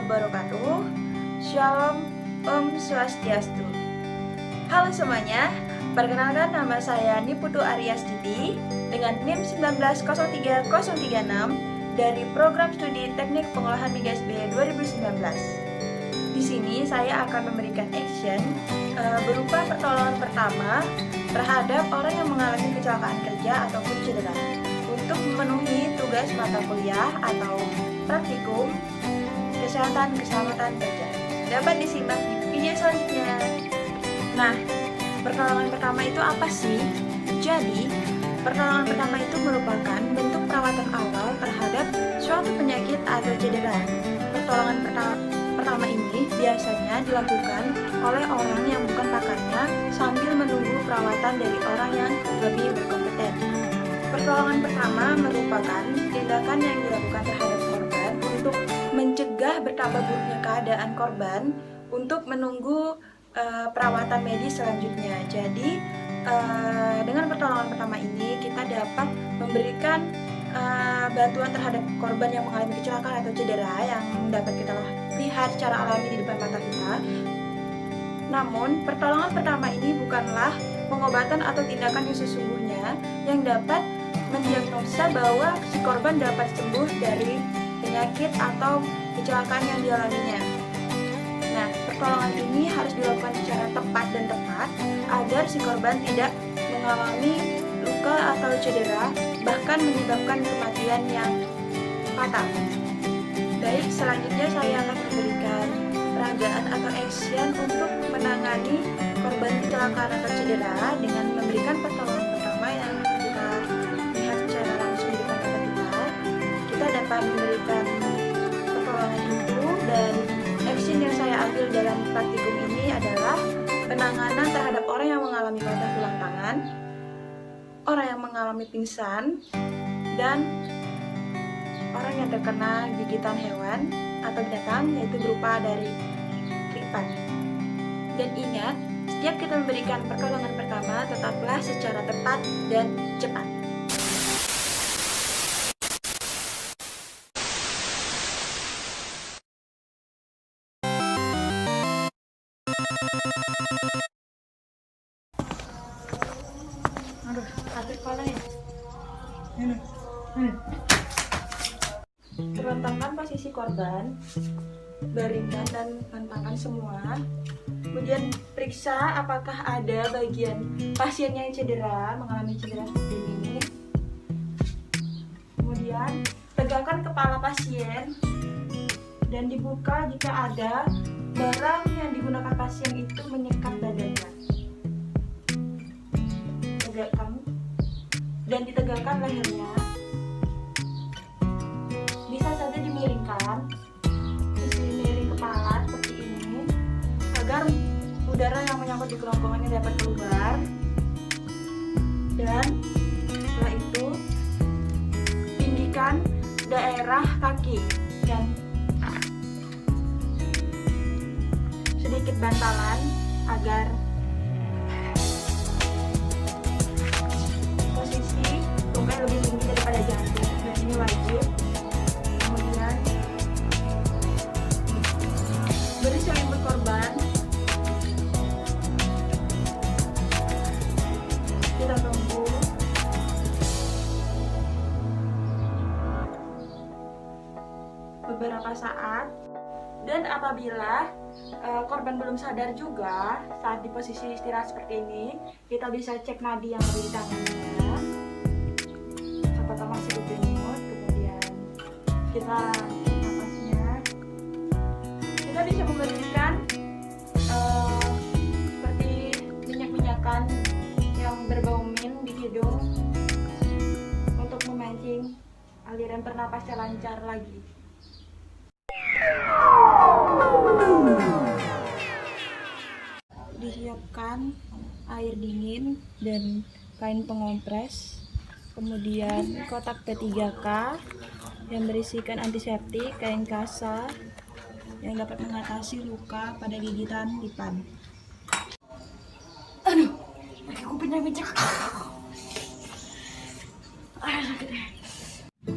wabarakatuh. Shalom, Om Swastiastu. Halo semuanya, perkenalkan nama saya Niputu Aryastiti dengan NIM 1903036 dari Program Studi Teknik Pengolahan Migas B 2019. Di sini saya akan memberikan action berupa pertolongan pertama terhadap orang yang mengalami kecelakaan kerja ataupun cedera untuk memenuhi tugas mata kuliah atau praktikum kesehatan keselamatan kerja. Dapat disimak di video selanjutnya. Nah, pertolongan pertama itu apa sih? Jadi, pertolongan pertama itu merupakan bentuk perawatan awal terhadap suatu penyakit atau cedera. Pertolongan pertama ini biasanya dilakukan oleh orang yang bukan pakarnya sambil menunggu perawatan dari orang yang lebih berkompeten. Pertolongan pertama merupakan tindakan yang dilakukan terhadap korban untuk mencegah betapa buruknya keadaan korban untuk menunggu perawatan medis selanjutnya. Jadi dengan pertolongan pertama ini kita dapat memberikan bantuan terhadap korban yang mengalami kecelakaan atau cedera yang dapat kita lihat secara alami di depan mata kita. Namun pertolongan pertama ini bukanlah pengobatan atau tindakan yang sesungguhnya yang dapat mendiagnosa bahwa si korban dapat sembuh dari penyakit atau kecelakaan yang dialaminya. Nah, pertolongan ini harus dilakukan secara tepat dan tepat agar si korban tidak mengalami luka atau cedera, bahkan menyebabkan kematian yang fatal. Baik, selanjutnya saya akan memberikan peragaan atau action untuk menangani korban kecelakaan atau cedera dengan memberikan pertolongan pertama yang kita lihat secara langsung di depan mata kita. Kita dapat memberikan pertolongan itu, dan action yang saya ambil dalam praktikum ini adalah penanganan terhadap orang yang mengalami patah tulang tangan, orang yang mengalami pingsan, dan orang yang terkena gigitan hewan atau binatang, yaitu berupa dari lipat. Dan ingat, setiap kita memberikan pertolongan pertama, tetaplah secara tepat dan cepat. Aduh, sakit kepalanya. Rentangkan posisi korban, baringkan dan rentangkan semua. Kemudian periksa apakah ada bagian pasiennya yang cedera, mengalami cedera seperti ini. Kemudian tegakkan kepala pasien dan dibuka jika ada barang yang digunakan pasien itu menyekat badannya. Tegakkan dan ditegakkan lehernya. Bisa saja dimiringkan, terus miring kepala seperti ini agar udara yang menyangkut di kerongkongannya dapat keluar. Dan setelah itu tinggikan daerah kaki dan sedikit bantalan agar posisi tubuhnya lebih tinggi daripada jantung, dan ini wajib. Kemudian beri selimut korban. Kita tunggu beberapa saat, dan apabila korban belum sadar juga saat di posisi istirahat seperti ini, kita bisa cek nadi yang ada di tangannya apakah masih berdenyut. Kemudian kita napasnya, kita bisa memberikan seperti minyak-minyakan yang berbau mint di hidung untuk memancing aliran bernapasnya lancar lagi. Disiapkan air dingin dan kain pengompres, kemudian kotak P3K yang berisikan antiseptik, kain kasa yang dapat mengatasi luka pada gigitan lipan. Aduh, aku penyakit. Sakit.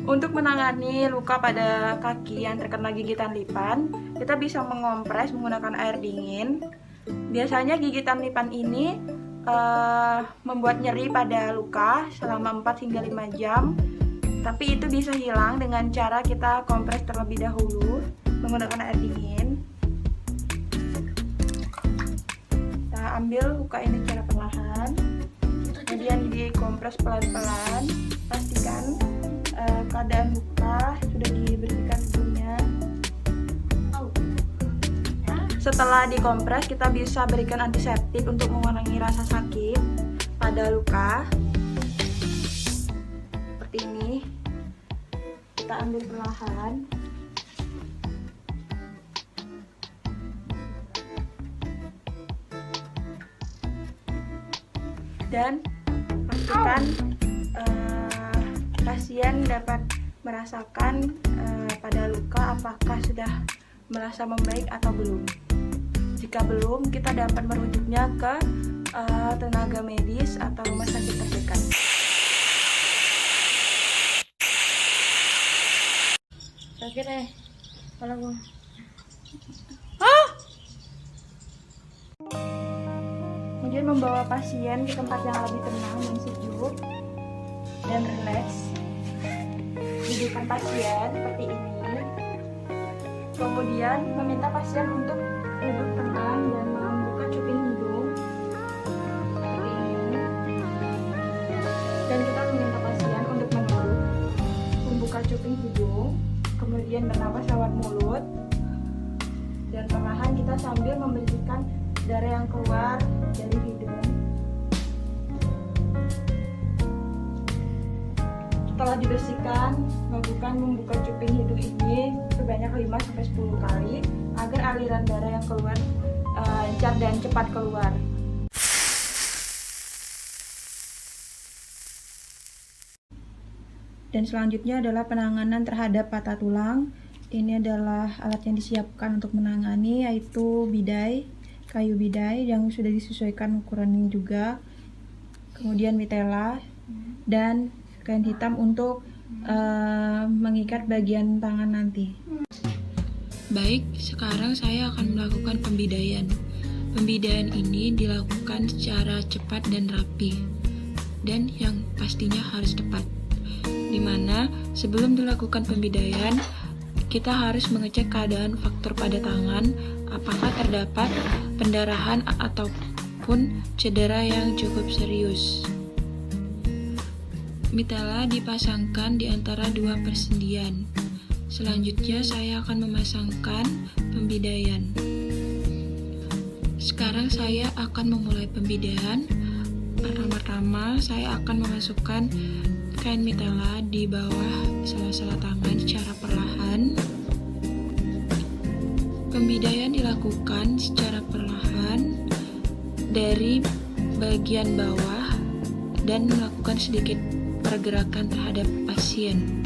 Untuk menangani luka pada kaki yang terkena gigitan lipan, kita bisa mengompres menggunakan air dingin. Biasanya gigitan lipan ini membuat nyeri pada luka selama 4 hingga 5 jam. Tapi itu bisa hilang dengan cara kita kompres terlebih dahulu menggunakan air dingin. Kita ambil luka ini secara perlahan, kemudian dikompres pelan-pelan. Pastikan keadaan luka sudah dibersihkan sebelumnya. Setelah dikompres, kita bisa berikan antiseptik untuk mengurangi rasa sakit pada luka. Seperti ini. Kita ambil perlahan. Dan pastikan pasien dapat merasakan pada luka apakah sudah merasa membaik atau belum. Jika belum, kita dapat merujuknya ke tenaga medis atau rumah sakit terdekat. Sakit kalau kemudian membawa pasien ke tempat yang lebih tenang dan sejuk dan rileks. Dudukkan pasien seperti ini. Kemudian meminta pasien untuk duduk tenang dan membuka cuping hidung seperti ini. Dan kita meminta pasien untuk menunduk, membuka cuping hidung, kemudian bernapas lewat mulut. Dan perlahan kita sambil membersihkan darah yang keluar dari hidung. Setelah dibersihkan, lakukan membuka cuping hidung ini sebanyak 5-10 kali agar aliran darah yang keluar lancar dan cepat keluar. Dan selanjutnya adalah penanganan terhadap patah tulang. Ini adalah alat yang disiapkan untuk menangani, yaitu bidai, kayu bidai yang sudah disesuaikan ukurannya juga, kemudian mitela, dan kain hitam untuk mengikat bagian tangan nanti. Baik, sekarang saya akan melakukan pembidaian. Pembidaian ini dilakukan secara cepat dan rapi, dan yang pastinya harus tepat. Dimana sebelum dilakukan pembidaian, kita harus mengecek keadaan faktor pada tangan, apakah terdapat pendarahan ataupun cedera yang cukup serius. Mitela dipasangkan di antara dua persendian. Selanjutnya saya akan memasangkan pembidaian. Sekarang saya akan memulai pembidaian. Pertama-tama saya akan memasukkan kain mitela di bawah sela-sela tangan secara perlahan. Pembidaian dilakukan secara perlahan dari bagian bawah dan melakukan sedikit pergerakan terhadap pasien.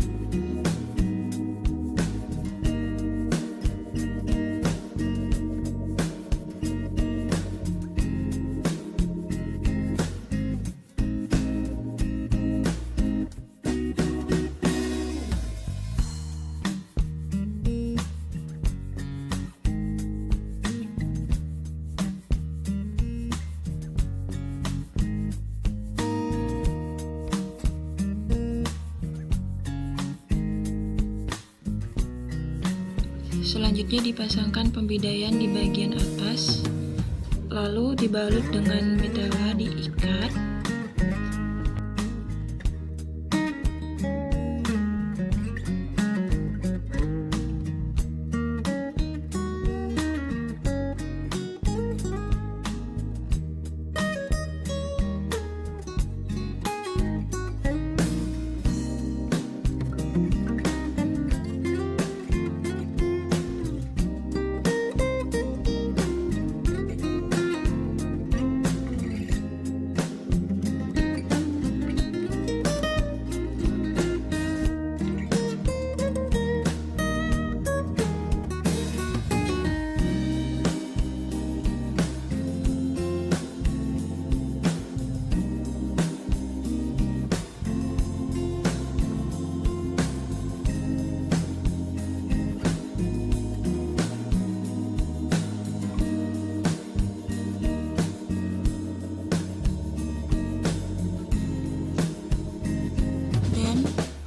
Selanjutnya dipasangkan pembidaian di bagian atas, lalu dibalut dengan mitela diikat.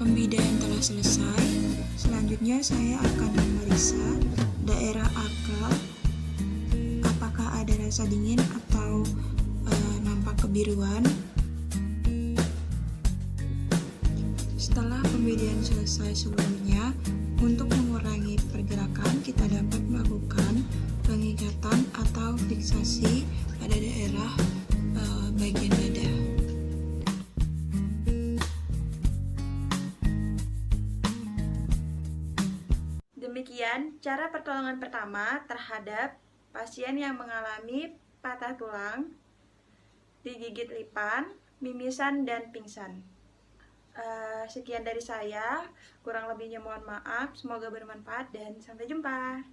pembidaian telah selesai. Selanjutnya saya akan memeriksa daerah akal, apakah ada rasa dingin atau nampak kebiruan. Setelah pembidaian selesai seluruhnya, untuk mengurangi pergerakan kita dapat melakukan pengikatan atau fiksasi pada daerah bagian dada. Demikian cara pertolongan pertama terhadap pasien yang mengalami patah tulang, digigit lipan, mimisan, dan pingsan. Sekian dari saya, kurang lebihnya mohon maaf, semoga bermanfaat dan sampai jumpa.